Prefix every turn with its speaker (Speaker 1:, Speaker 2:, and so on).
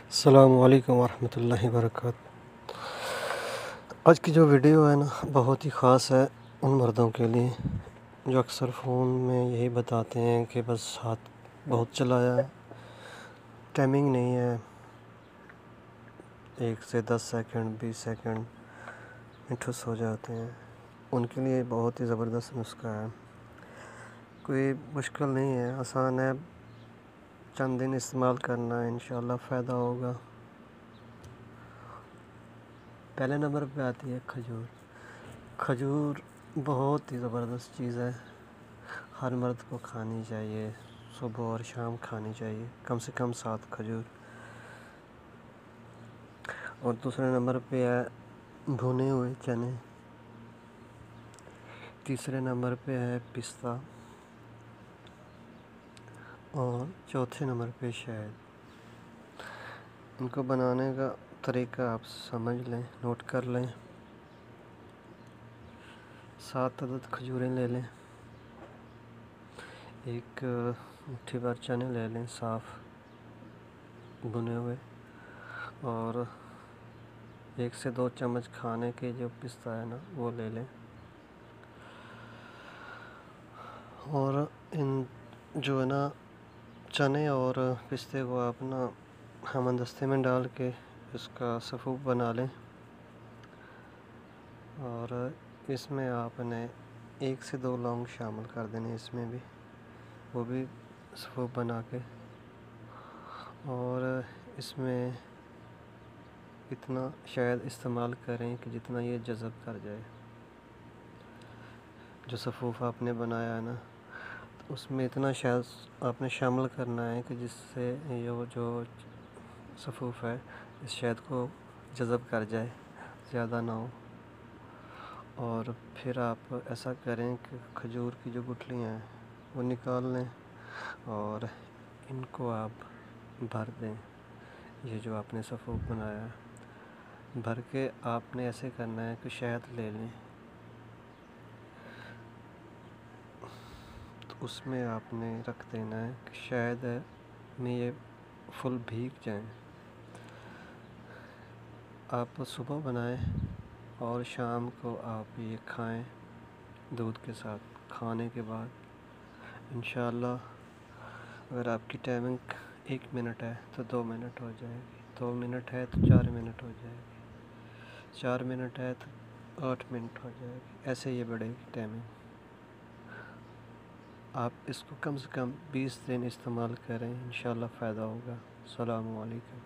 Speaker 1: अस्सलामु अलैकुम वरहमतुल्लाहि वबरकातुहू। आज की जो वीडियो है ना बहुत ही ख़ास है उन मर्दों के लिए जो अक्सर फ़ोन में यही बताते हैं कि बस हाथ बहुत चलाया है, टाइमिंग नहीं है, 1 से 10 सेकंड 20 सेकंड ठुस हो जाते हैं। उनके लिए बहुत ही ज़बरदस्त नुस्खा है, कोई मुश्किल नहीं है, आसान है, चंद दिन इस्तेमाल करना है, इंशाल्लाह फ़ायदा होगा। पहले नंबर पे आती है खजूर। खजूर बहुत ही ज़बरदस्त चीज़ है, हर मर्द को खानी चाहिए, सुबह और शाम खानी चाहिए, कम से कम 7 खजूर। और दूसरे नंबर पे है भुने हुए चने। तीसरे नंबर पे है पिस्ता। और चौथे नंबर पे शहद। इनको बनाने का तरीका आप समझ लें, नोट कर लें। 7 अदद खजूरें ले लें, एक मुट्ठी भर चने ले लें साफ़ भुने हुए, और 1 से 2 चम्मच खाने के जो पिस्ता है ना वो ले लें। और इन जो है ना चने और पिस्ते को आप ना हमदस्ते में डाल के इसका सफ़ूफ बना लें। और इसमें आपने 1 से 2 लौंग शामिल कर देने, इसमें भी वो भी सफ़ूफ बना के। और इसमें इतना शहद इस्तेमाल करें कि जितना ये जज़ब कर जाए। जो सफ़ूफ आपने बनाया है ना तो उसमें इतना शहद आपने शामिल करना है कि जिससे ये जो सफ़ूफ है इस शहद को जज़ब कर जाए, ज़्यादा ना हो। और फिर आप ऐसा करें कि खजूर की जो गुठलियाँ हैं वो निकाल लें और इनको आप भर दें। ये जो आपने सफ़ूफ बनाया है भर के आपने ऐसे करना है कि शहद ले लें, तो उसमें आपने रख देना है कि शहद में ये फुल भीग जाएं। आप सुबह बनाएं और शाम को आप ये खाएं दूध के साथ खाने के बाद। इंशाअल्लाह अगर आपकी टाइमिंग 1 मिनट है तो 2 मिनट हो जाएगी, 2 मिनट है तो 4 मिनट हो जाएगी, 4 मिनट है तो 8 मिनट हो जाएगी, ऐसे ये बढ़ेगी टाइमिंग। आप इसको कम से कम 20 दिन इस्तेमाल करें, इंशाअल्लाह फ़ायदा होगा। अस्सलामु अलैकुम।